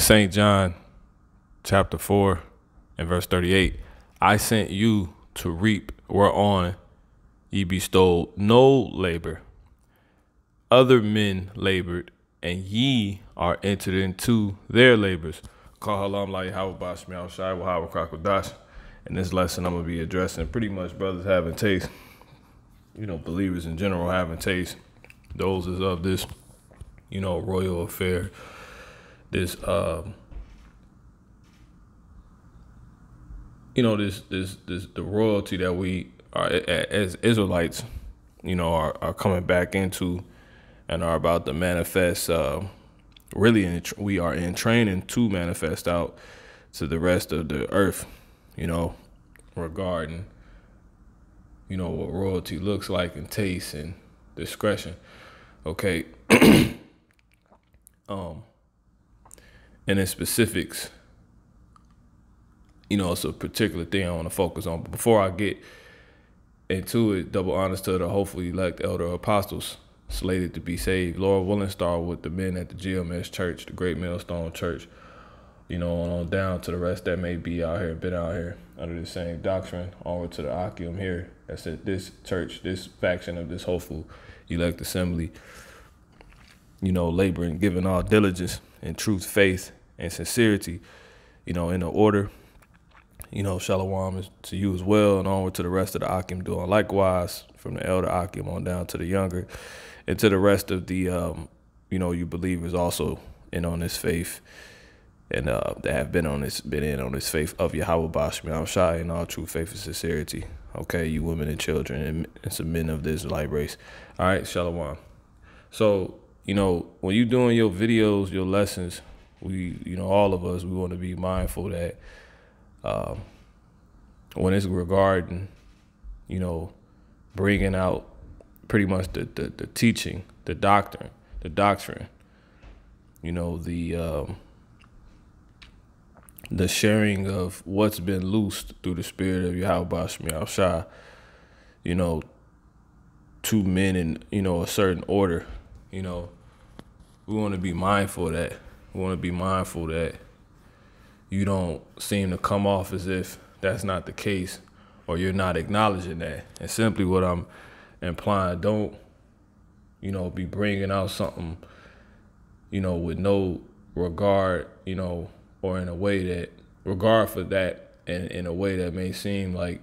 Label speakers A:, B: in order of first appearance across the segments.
A: St. John chapter 4 and verse 38. I sent you to reap whereon ye bestowed no labor. Other men labored, and ye are entered into their labors. Kahalam la Yahweh Bashmial Shai Wahawa Krakodash. In this lesson, I'm going to be addressing pretty much brothers having taste, believers in general having taste. Those is of this, royal affair, this, the royalty that we are as Israelites, are coming back into and are about to manifest. We are in training to manifest out to the rest of the earth, regarding, what royalty looks like and taste and discretion. Okay. And in specifics, it's a particular thing I want to focus on. But before I get into it, double honors to the hopefully elect elder apostles slated to be saved. Lord willing, start with the men at the GMS Church, the Great Millstone Church, on down to the rest that may be out here, been out here under the same doctrine, onward to the Akim here. That's at this church, this faction of this hopeful elect assembly, laboring, giving all diligence and truth, faith, and sincerity, in the order. Shalom is to you as well, and onward to the rest of the Akim doing likewise, from the elder Akim on down to the younger, and to the rest of the, you believers also in on this faith, and that have been in on this faith of Yahweh Bashmial Shai in all true faith and sincerity. Okay, you women and children and some men of the Israelite race. All right, Shalom. So, when you're doing your videos, your lessons, we, all of us, we want to be mindful that when it's regarding, bringing out pretty much the teaching, the doctrine, the sharing of what's been loosed through the spirit of Yahweh Bashmial Shai, to men in, a certain order, we want to be mindful of that. We want to be mindful that you don't seem to come off as if that's not the case, or you're not acknowledging that. And simply what I'm implying, don't, be bringing out something, with no regard, or in a way that, regard for that, and in a way that may seem like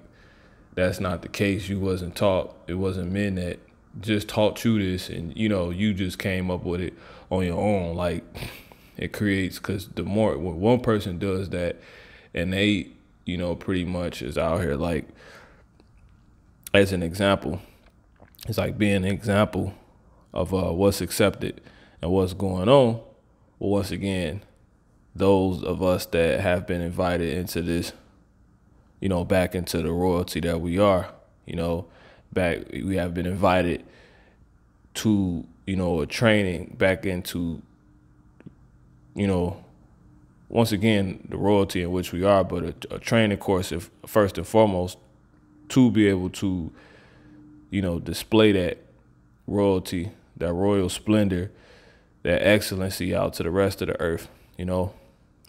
A: that's not the case. You wasn't taught, it wasn't men that just taught you this, and, you just came up with it on your own. Like, it creates, because the more, when one person does that, and they, pretty much is out here, like, as an example, it's like being an example of what's accepted and what's going on. Well, once again, those of us that have been invited into this, back into the royalty that we are, we have been invited to, a training back into, once again, the royalty in which we are, but a training course, if first and foremost, to be able to, display that royalty, that royal splendor, that excellency out to the rest of the earth,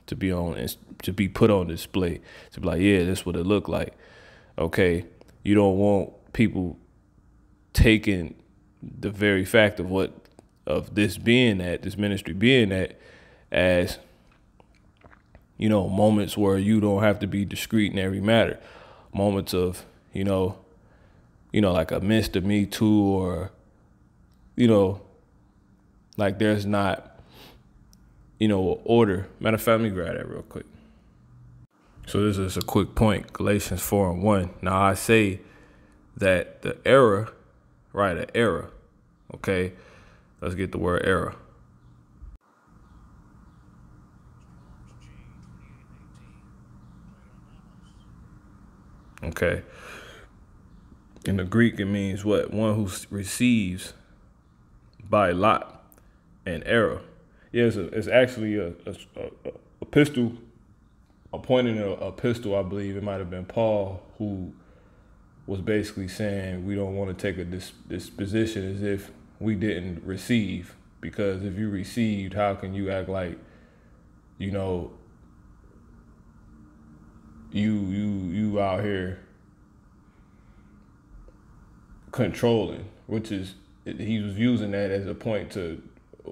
A: to be put on display, to be like, yeah, this is what it looked like. Okay, you don't want people taking the very fact of this being that, this ministry being that, as, moments where you don't have to be discreet in every matter. Moments of, like a Mr. Me Too, or, like there's not, order. Matter of fact, let me grab that real quick. So this is a quick point, Galatians 4:1. Now I say that the error, right, an error, okay? Let's get the word error. Okay. In the Greek, it means what? One who receives by lot, an error. Yeah, it's actually a pistol, pointing a pistol, I believe. It might have been Paul who was basically saying we don't want to take this position as if we didn't receive, because if you received, how can you act like you know, you out here controlling, which is he was using that as a point to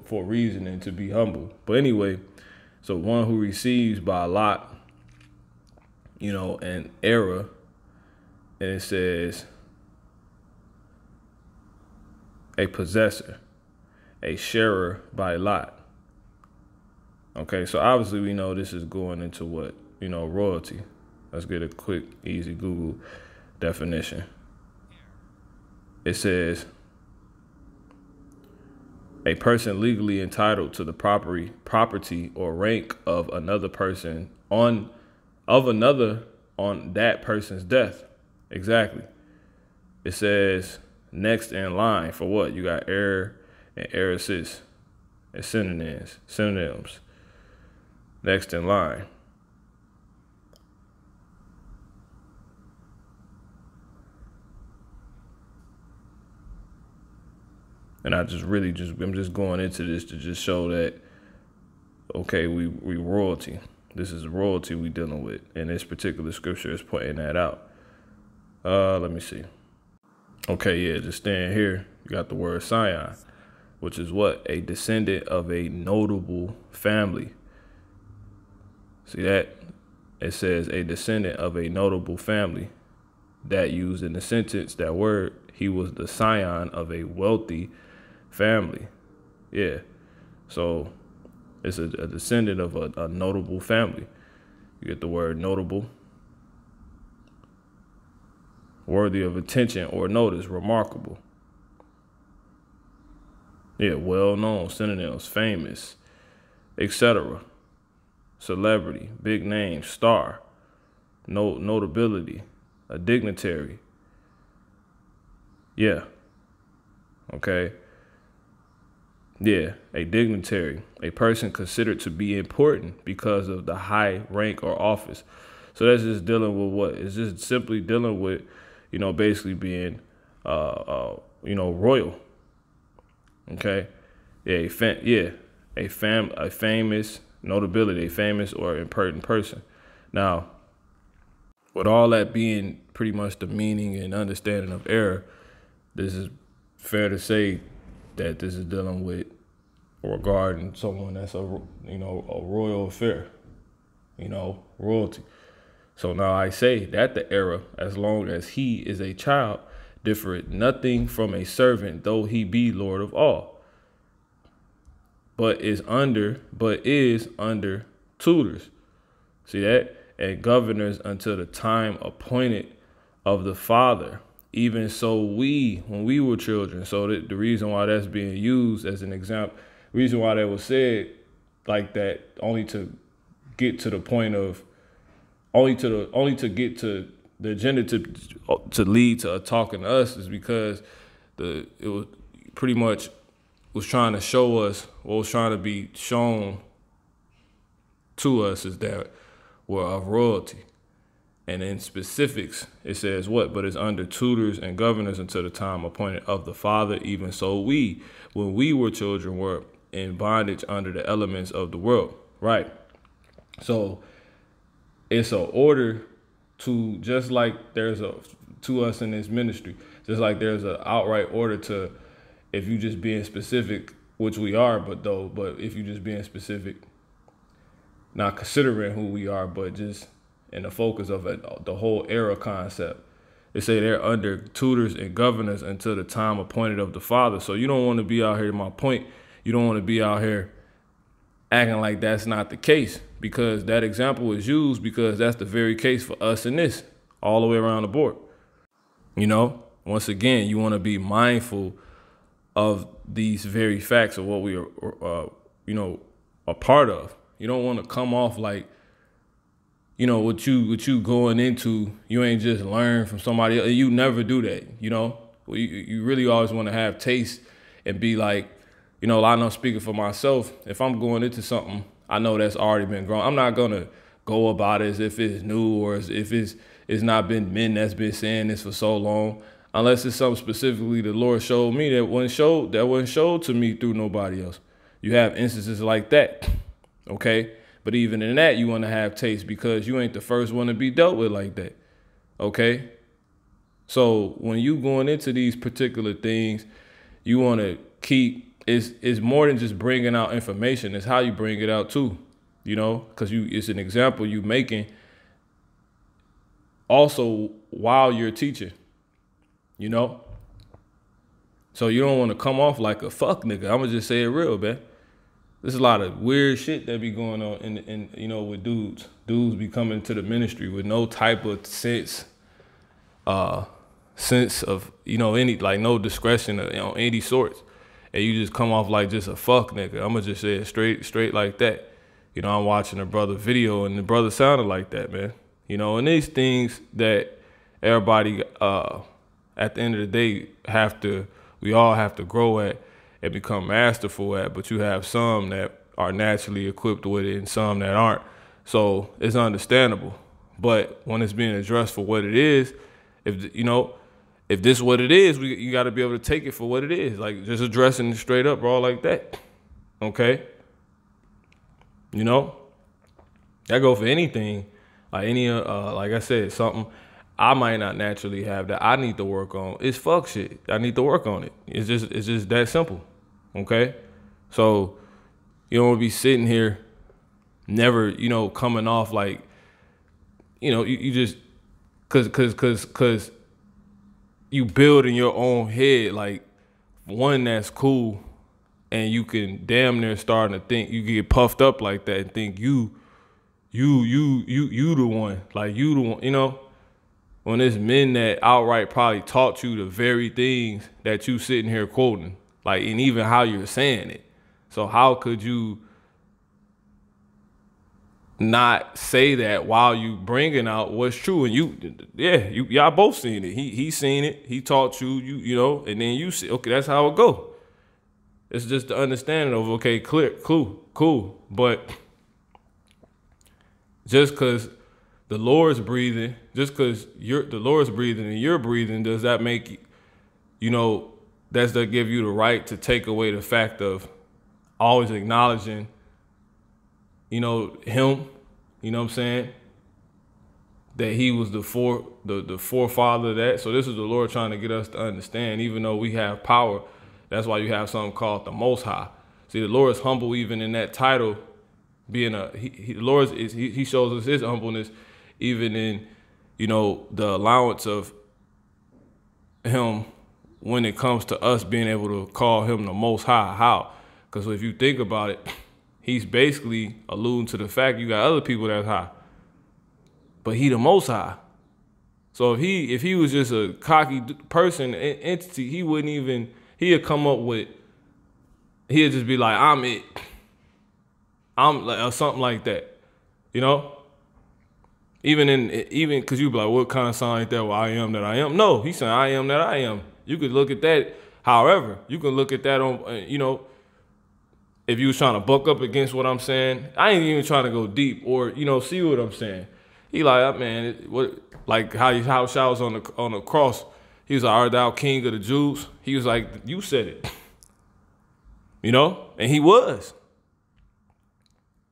A: for reasoning to be humble. But anyway, so one who receives by lot, an error, and it says a possessor, a sharer by lot. Okay, so obviously we know this is going into what? Royalty. Let's get a quick, easy Google definition. It says a person legally entitled to the property or rank of another person on that person's death. Exactly. It says next in line for what? You got heir and heir assist. It's synonyms. Next in line. And I'm just going into this to just show that, okay, we royalty. This is royalty we dealing with. And this particular scripture is pointing that out. Let me see. Okay, yeah, just staying here. You got the word scion, which is what? A descendant of a notable family. See that? It says a descendant of a notable family. That used in the sentence, that word, he was the scion of a wealthy family. Yeah. So it's a descendant of a notable family. You get the word notable. Worthy of attention or notice, remarkable. Yeah, well-known, synonyms, famous, etc. Celebrity, big name, star, notability, a dignitary. Yeah. Okay. Yeah, a dignitary, a person considered to be important because of the high rank or office. So that's just dealing with what? It's just simply dealing with, basically being, royal. Okay. Yeah, a famous notability, a famous or important person. Now, with all that being pretty much the meaning and understanding of error, this is fair to say that this is dealing with regarding someone that's a royal affair, royalty. So now I say that the error, as long as he is a child, differeth nothing from a servant, though he be Lord of all, but is under tutors. See that? And governors until the time appointed of the father. Even so when we were children. So the reason why that's being used as an example, reason why that was said like that, only to get to the point of, only to get to the agenda to lead to a talking to us, is because it was pretty much was trying to show us, what was trying to be shown to us, is that we're of royalty. And in specifics, it says what? But it's under tutors and governors until the time appointed of the father. Even so when we were children, were in bondage under the elements of the world. Right. So it's an order to, just like there's to us in this ministry, just like there's an outright order to, if you just being specific, which we are, but if you just being specific, not considering who we are, but just in the focus of the whole era concept. They say they're under tutors and governors until the time appointed of the father. So you don't want to be out here, my point, you don't want to be out here acting like that's not the case, because that example is used because that's the very case for us in this, all the way around the board. Once again, you want to be mindful of these very facts of what we are, a part of. You don't want to come off like, what you going into, you ain't just learn from somebody else. You never do that, You really always want to have taste and be like, I know speaking for myself, if I'm going into something, I know that's already been grown. I'm not going to go about it as if it's new or as if it's not been men that's been saying this for so long, unless it's something specifically the Lord showed me that wasn't showed to me through nobody else. You have instances like that, okay? But even in that, you want to have taste because you ain't the first one to be dealt with like that. Okay? So when you going into these particular things, you want to keep, it's more than just bringing out information. It's how you bring it out too, you know, because it's an example you making also while you're teaching, you know. So you don't want to come off like a fuck nigga. I'm gonna just say it real, man. There's a lot of weird shit that be going on in you know, with dudes. Dudes be coming to the ministry with no type of sense of, you know, any, like no discretion of, you know, any sorts. And you just come off like just a fuck nigga. I'm gonna just say it straight like that. You know, I'm watching a brother video and the brother sounded like that, man. You know, and these things that everybody at the end of the day we all have to grow at and become masterful at, but you have some that are naturally equipped with it and some that aren't. So it's understandable. But when it's being addressed for what it is, if you know, if this is what it is, you got to be able to take it for what it is. Like just addressing it straight up, bro, like that. Okay? You know? That go for anything. Like any, like I said, something I might not naturally have that I need to work on. It's fuck shit. I need to work on it. It's just that simple. Okay? So you don't want to be sitting here never, you know, coming off like, you know, you just, cause you build in your own head, like one that's cool and you can damn near starting to think, you get puffed up like that and think you the one, like you the one, you know, when there's men that outright probably taught you the very things that you sitting here quoting, like, and even how you're saying it. So how could you not say that while you bringing out what's true? And y'all both seen it. He seen it. He taught you, you know, and then you see, okay, that's how it go. It's just the understanding of, okay, clear, cool. But just because the Lord's breathing, just because the Lord's breathing and you're breathing, does that make, you know, does that give you the right to take away the fact of always acknowledging, you know, him, you know what I'm saying? That he was the forefather of that. So this is the Lord trying to get us to understand, even though we have power, that's why you have something called the Most High. See, the Lord is humble even in that title, being the Lord is, he shows us his humbleness even in, you know, the allowance of him when it comes to us being able to call him the Most High. How? Because if you think about it, he's basically alluding to the fact you got other people that's high, but he the Most High. So if he was just a cocky person, entity, he'd come up with, he'd just be like, I'm it. I'm like, or something like that, you know? Even because you be like, what kind of sound like that? Well, I am that I am. No, he's saying I am that I am. You could look at that. However, you can look at that on, you know, if you was trying to buck up against what I'm saying, I ain't even trying to go deep or, you know, see what I'm saying. He like, man, what, like how Showers on the cross, he was like, art thou king of the Jews? He was like, you said it, you know, and he was,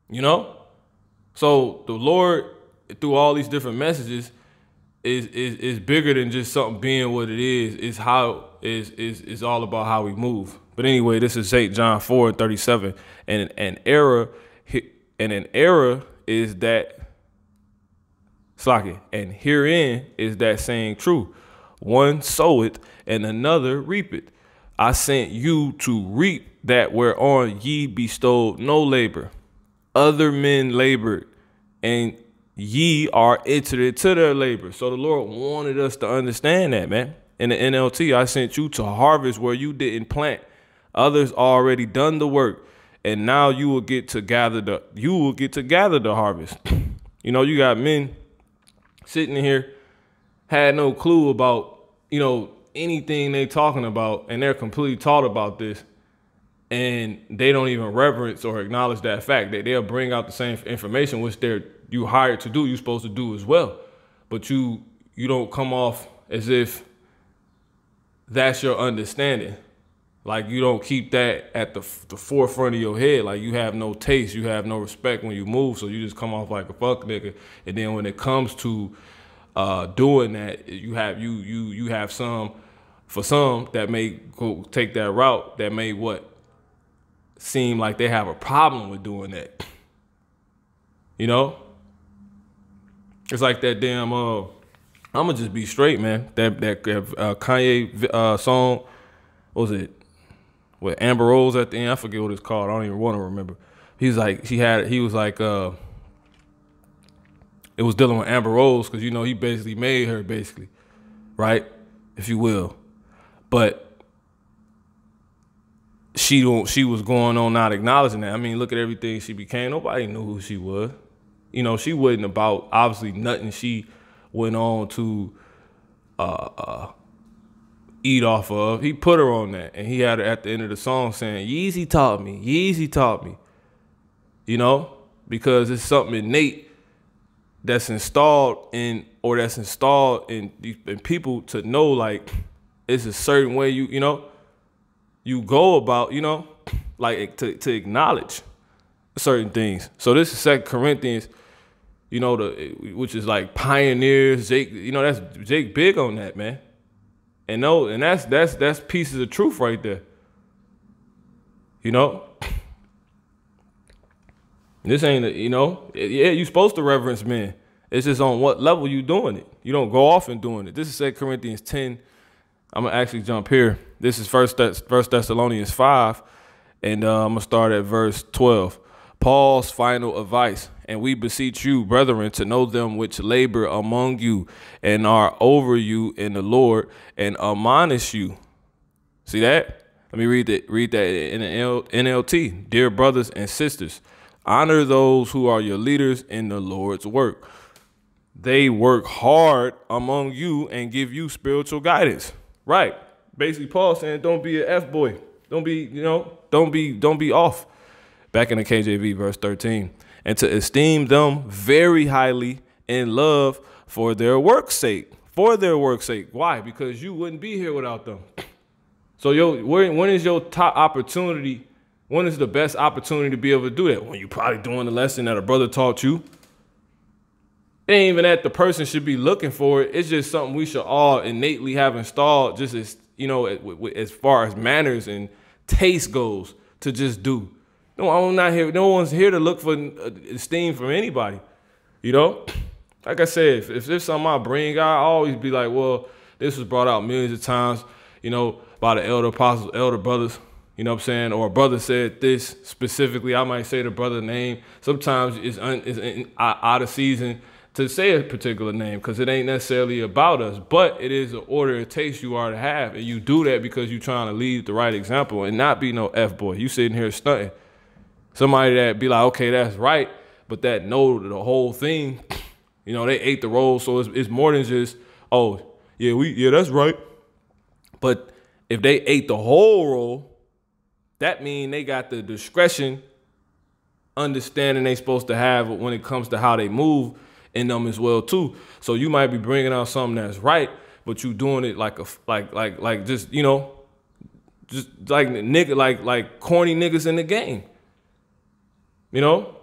A: you know. So the Lord, through all these different messages, is bigger than just something being what it is. It's how is all about how we move. But anyway, this is St. John 4:37, and an error is that Slaki, and herein is that saying true. One soweth and another reapeth. I sent you to reap that whereon ye bestowed no labor. Other men labored, and ye are entered into their labor. So the Lord wanted us to understand that, man. In the NLT, I sent you to harvest where you didn't plant. Others already done the work, and now you will get to gather the harvest. You know, you got men sitting here, had no clue about, you know, anything they talking about, and they're completely taught about this, and they don't even reverence or acknowledge that fact that they'll bring out the same information which you hired to do, you're supposed to do as well. But you don't come off as if that's your understanding. Like, you don't keep that at the forefront of your head. Like, you have no taste, you have no respect when you move, so you just come off like a fuck nigga. And then when it comes to doing that, you have some, for some that may go take that route, that may seem like they have a problem with doing that. You know? It's like that damn I'ma just be straight, man. That Kanye song, what was it? With Amber Rose at the end, I forget what it's called. I don't even want to remember. He was like, it was dealing with Amber Rose, because, you know, he basically made her, basically, right, if you will. But she was going on not acknowledging that. I mean, look at everything she became. Nobody knew who she was. You know, she wasn't about, obviously, nothing she went on to eat off of. He put her on that, and he had her at the end of the song saying, Yeezy taught me, Yeezy taught me. You know, because it's something innate that's installed in people to know, like, it's a certain way you go about, you know, like to acknowledge certain things. So this is 2 Corinthians, you know, which is like pioneers. Jake, you know, that's Jake big on that, man. And no, and that's pieces of truth right there. You know, this ain't, you know, yeah, you supposed to reverence men. It's just on what level you doing it. You don't go off and doing it. This is 2 Corinthians 10. I'm gonna actually jump here. This is First Thessalonians 5, and I'm gonna start at verse 12. Paul's final advice. And we beseech you, brethren, to know them which labor among you and are over you in the Lord, and admonish you. See that? Let me read that in the NLT. Dear brothers and sisters, honor those who are your leaders in the Lord's work. They work hard among you and give you spiritual guidance. Right. Basically, Paul saying, don't be an F-boy. Don't be off. Back in the KJV, verse 13. And to esteem them very highly in love for their work's sake. For their work's sake. Why? Because you wouldn't be here without them. So when is your top opportunity? When is the best opportunity to be able to do that? When you're probably doing the lesson that a brother taught you. It ain't even that the person should be looking for it. It's just something we should all innately have installed, just as, you know, as far as manners and taste goes, to just do. No, I'm not here. No one's here to look for esteem from anybody. You know, like I said, if there's something I bring, I always be like, well, this was brought out millions of times, you know, by the elder apostles, elder brothers. You know what I'm saying? Or a brother said this specifically. I might say the brother's name. Sometimes it's out of season to say a particular name, because it ain't necessarily about us, but it is an order of taste you are to have. And you do that because you're trying to lead the right example and not be no F-boy. You sitting here stunting. Somebody that be like, okay, that's right, but that know the whole thing, you know, they ate the role, so it's more than just, oh, yeah, that's right. But if they ate the whole role, that means they got the discretion, understanding they supposed to have when it comes to how they move in them as well too. So you might be bringing out something that's right, but you doing it like just, you know, just like nigga, like corny niggas in the game. You know,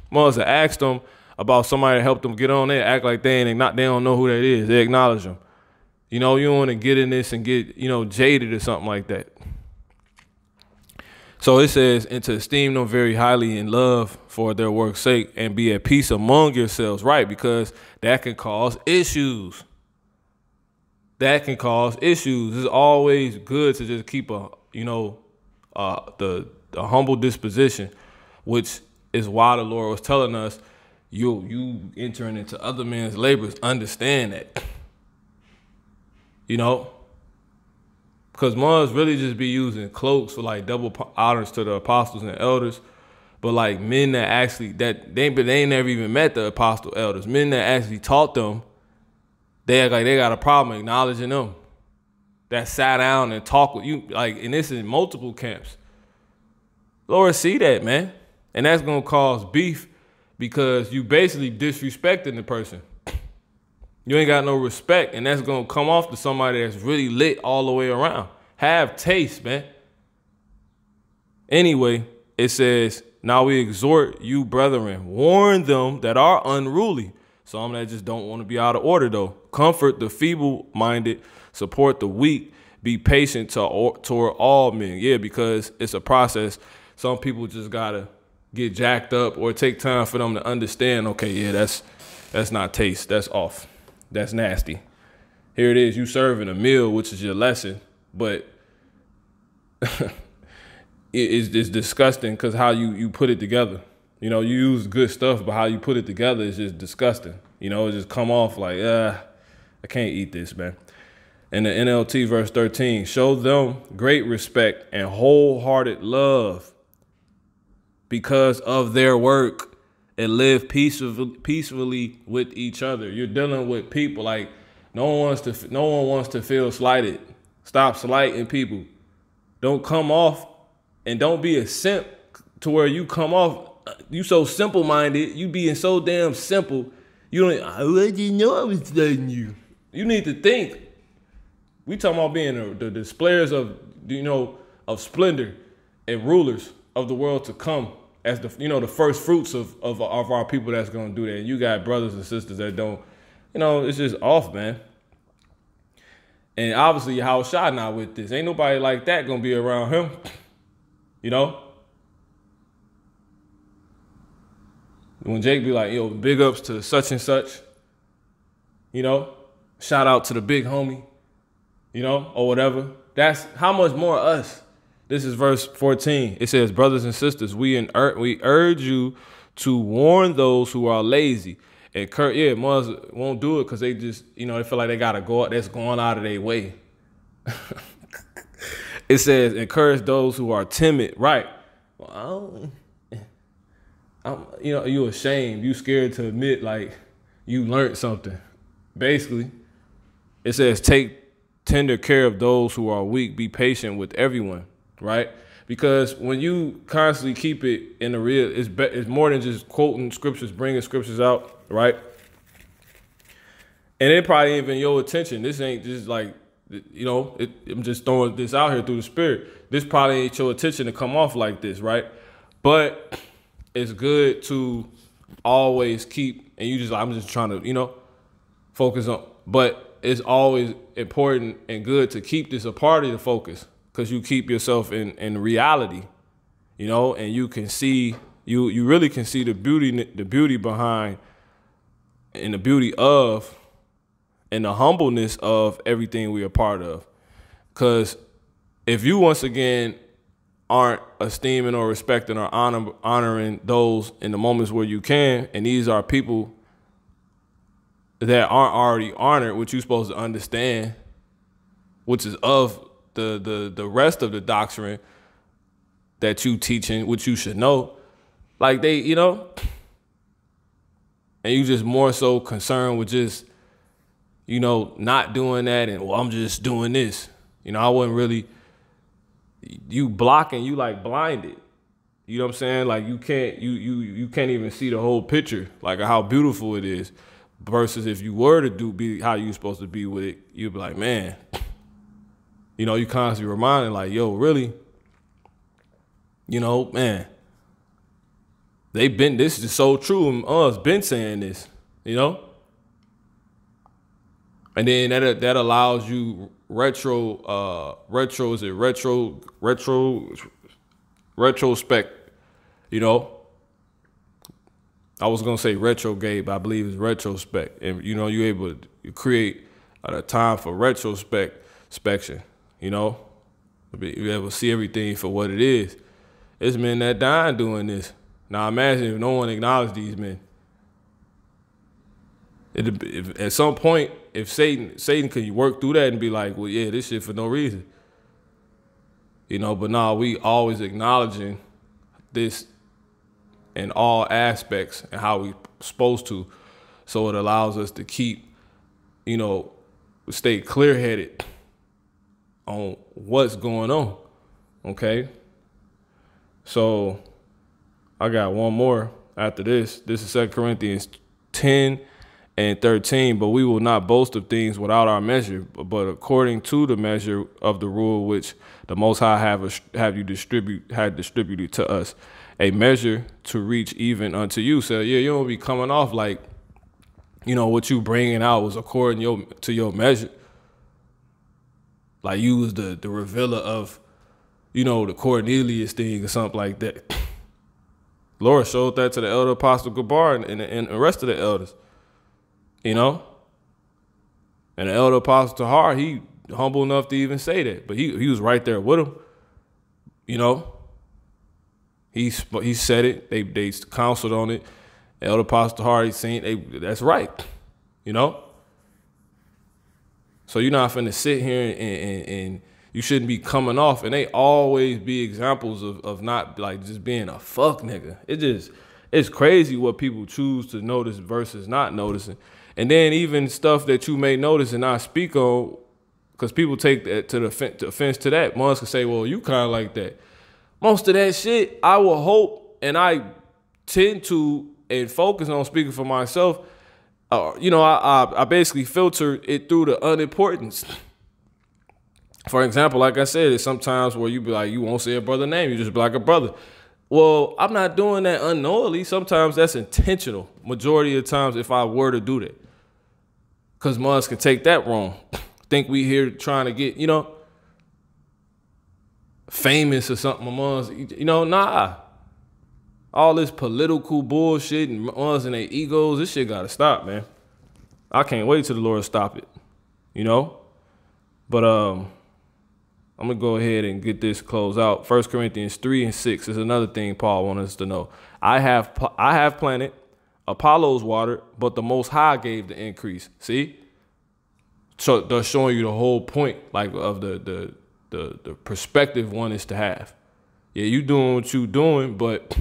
A: Mother asked them about somebody that helped them get on there, act like they don't know who that is. They acknowledge them. You know, you don't want to get in this and get, you know, jaded or something like that. So it says, and to esteem them very highly in love for their work's sake, and be at peace among yourselves, right? Because that can cause issues. That can cause issues. It's always good to just keep a, you know, the humble disposition, which is why the Lord was telling us, you entering into other men's labors, understand that. You know? Because moms really just be using cloaks for like double honors to the apostles and elders. But like men that actually, that they ain't never even met the apostle elders. Men that actually taught them, they act like they got a problem acknowledging them. That sat down and talked with you, like, and this is in multiple camps. Lord, see that, man. And that's going to cause beef because you basically disrespecting the person. You ain't got no respect, and that's going to come off to somebody that's really lit all the way around. Have taste, man. anyway, it says, now we exhort you, brethren, warn them that are unruly. Some that just don't want to be out of order, though. Comfort the feeble-minded, support the weak, be patient toward all men. Yeah, because it's a process. Some people just got to get jacked up or take time for them to understand, okay, yeah, that's not taste. That's off. That's nasty. Here it is, you serving a meal, which is your lesson, but it's disgusting because how you put it together. You know, you use good stuff, but how you put it together is just disgusting. You know, it just come off like, I can't eat this, man. In the NLT verse 13, show them great respect and wholehearted love because of their work and live peacefully with each other. You're dealing with people like no one wants to feel slighted. Stop slighting people. Don't come off and don't be a simp to where you come off. You so simple-minded. You being so damn simple. You don't. I didn't know I was letting you. You need to think. We talking about being the displayers of of splendor and rulers of the world to come as the first fruits of our people that's gonna do that. And you got brothers and sisters that don't. It's just off, man. And obviously, how Shah not with this. Ain't nobody like that gonna be around him. When Jake be like, yo, big ups to such and such, shout out to the big homie, or whatever. That's how much more us. This is verse 14. It says, brothers and sisters, we urge you to warn those who are lazy. And mothers won't do it because they just, they feel like they got to go out. That's going out of their way. It says, encourage those who are timid. Right. Well, you ashamed. You scared to admit like you learned something. Basically, it says, take tender care of those who are weak. Be patient with everyone. Right. Because when you constantly keep it in the real, it's more than just quoting scriptures, bringing scriptures out. Right. And it probably ain't even your attention. This ain't just like, I'm just throwing this out here through the spirit. This probably ain't your attention to come off like this. Right. But it's good to always keep, and I'm just trying to, focus on, but it's always important and good to keep this a part of the focus because you keep yourself in reality, and you can see, you really can see the beauty behind and the beauty of and the humbleness of everything we are part of. Because if you once again aren't esteeming or respecting or honoring those in the moments where you can, and these are people that aren't already honored, which you're supposed to understand, which is of the rest of the doctrine that you teaching, which you should know, like they, and you just more so concerned with just, not doing that and, well, I'm just doing this. I wasn't really, you blocking, you like blinded. You know what I'm saying? Like you can't even see the whole picture, like how beautiful it is. Versus if you were to be how you supposed to be with it, you'd be like, man, you constantly reminding like, yo, really, man, this is so true. And us been saying this, and then that allows you retrospect, I was going to say retrograde, but I believe it's retrospect. And, you're able to create a time for retrospection, you're able to see everything for what it is. It's men that dying doing this. Now imagine if no one acknowledged these men. If at some point, if Satan could work through that and be like, well, yeah, this shit for no reason. But nah, we always acknowledging this in all aspects and how we supposed to. So it allows us to keep, stay clear-headed on what's going on, okay? So I got one more after this. This is 2 Corinthians 10 and 13, but we will not boast of things without our measure, but according to the measure of the rule which the Most High had distributed to us, a measure to reach even unto you. So yeah, you don't be coming off like, you know, what you bringing out was according to your measure. Like you was the revealer of, you know, the Cornelius thing or something like that. Lord showed that to the elder Apostle Gabar and the rest of the elders, you know. And the elder Apostle Tahar, he humble enough to even say that, but he was right there with him, you know. He said it. They counseled on it. Elder Apostle Tahar, he seen that's right, you know. So you're not finna sit here and you shouldn't be coming off. And they always be examples of not like just being a fuck nigga. It's crazy what people choose to notice versus not noticing. And then even stuff that you may notice and not speak on, because people take that to the offense to that. Ones can say, well, you kind of like that. Most of that shit, I will hope, and I tend to and focus on speaking for myself. You know, I basically filter it through the unimportance. For example, like I said, it's sometimes where you be like, you won't say a brother name, you just be like a brother. Well, I'm not doing that unknowingly. Sometimes that's intentional. Majority of the times if I were to do that. Because moms can take that wrong. Think we here trying to get, you know, famous or something. Moms, you know, nah. All this political bullshit and moms and their egos, this shit gotta stop, man. I can't wait till the Lord stop it, you know? But I'm gonna go ahead and get this closed out. 1 Corinthians 3 and 6 is another thing Paul wants us to know. I have planted, Apollos watered, but the Most High gave the increase. See? So they're showing you the whole point, like of the perspective one is to have. Yeah, you doing what you doing, but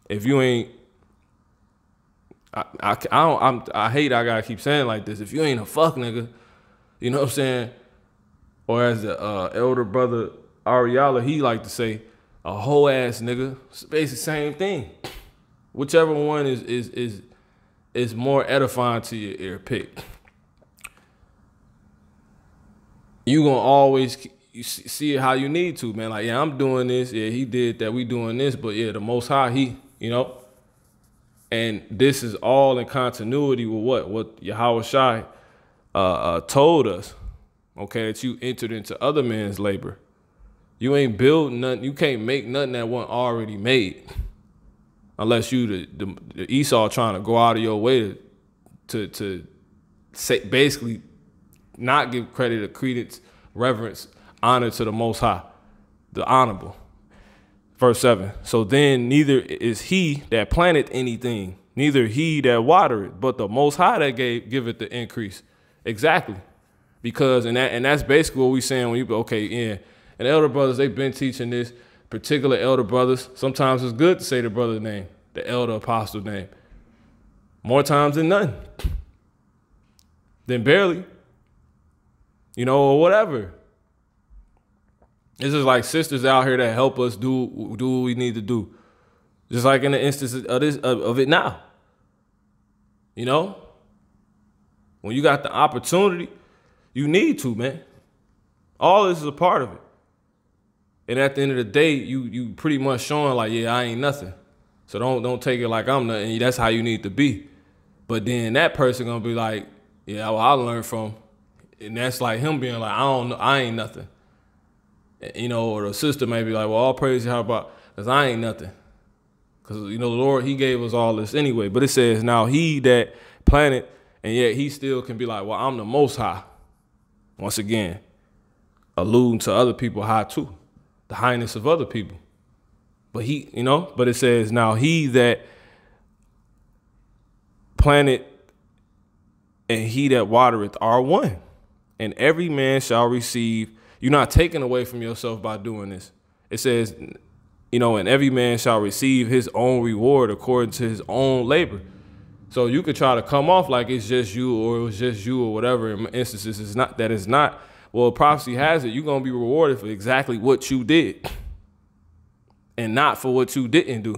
A: if you ain't, I hate I gotta keep saying like this. If you ain't a fuck nigga, you know what I'm saying? Or as the elder brother Ariala, he like to say, a whole ass nigga. It's basically the same thing. Whichever one is more edifying to your ear, pick. You gonna always see it how you need to, man. Like, yeah, I'm doing this. Yeah, he did that. We doing this. But yeah, the Most High, he, you know. And this is all in continuity with what Yahweh Shai told us. Okay, that you entered into other men's labor. You ain't build nothing. You can't make nothing that wasn't already made. Unless you the Esau trying to go out of your way to say, basically not give credit or credence, reverence, honor to the Most High, the honorable. Verse 7. So then neither is he that planted anything, neither he that watered it, but the Most High that giveth the increase. Exactly. Because and that's basically what we saying when you go, okay, yeah. And elder brothers, they've been teaching this. Particular elder brothers, sometimes it's good to say the brother's name, the elder apostle name. More times than none. Than barely. You know, or whatever. This is like sisters out here that help us do what we need to do. Just like in the instance of it now. You know? When you got the opportunity, you need to, man. All this is a part of it. And at the end of the day, you pretty much showing like, yeah, I ain't nothing. So don't take it like I'm nothing. That's how you need to be. But then that person gonna be like, yeah, well, I learned from. And that's like him being like, I don't know, I ain't nothing. You know, or the sister may be like, well, all praise how about, because I ain't nothing. Because, you know, the Lord, he gave us all this anyway. But it says, now he that planted, and yet he still can be like, well, I'm the Most High. Once again, alluding to other people high too. The highness of other people. But he, you know, but it says, now he that planted and he that watereth are one. And every man shall receive. You're not taken away from yourself by doing this. It says, you know, and every man shall receive his own reward according to his own labor. So you could try to come off like it's just you or it was just you or whatever. In instances, it's not that it's not. Well, prophecy has it. You're going to be rewarded for exactly what you did and not for what you didn't do.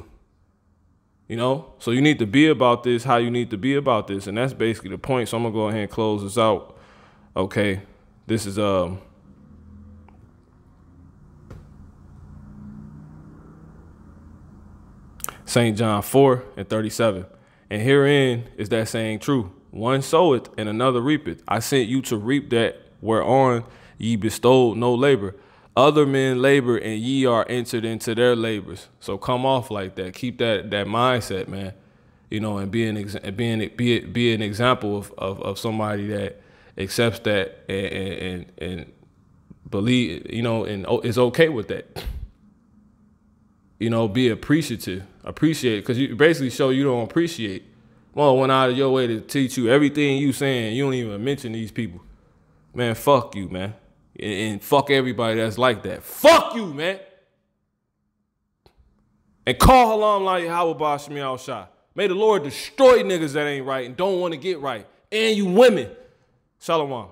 A: You know? So you need to be about this how you need to be about this. And that's basically the point. So I'm gonna go ahead and close this out. Okay. This is St. John 4:37. And herein is that saying true. One soweth and another reapeth. I sent you to reap that whereon ye bestowed no labor. Other men labor and ye are entered into their labors. So come off like that. Keep that mindset, man. You know, and be an example of somebody that accepts that and believe, you know, and is okay with that. You know, be appreciative. Appreciate it, because you basically show you don't appreciate. Well, went out of your way to teach you everything you saying. You don't even mention these people. Man, fuck you, man. And fuck everybody that's like that. Fuck you, man. And call Halam La Yahweh Bashmi Al Shah. May the Lord destroy niggas that ain't right and don't want to get right. And you women. Shalom.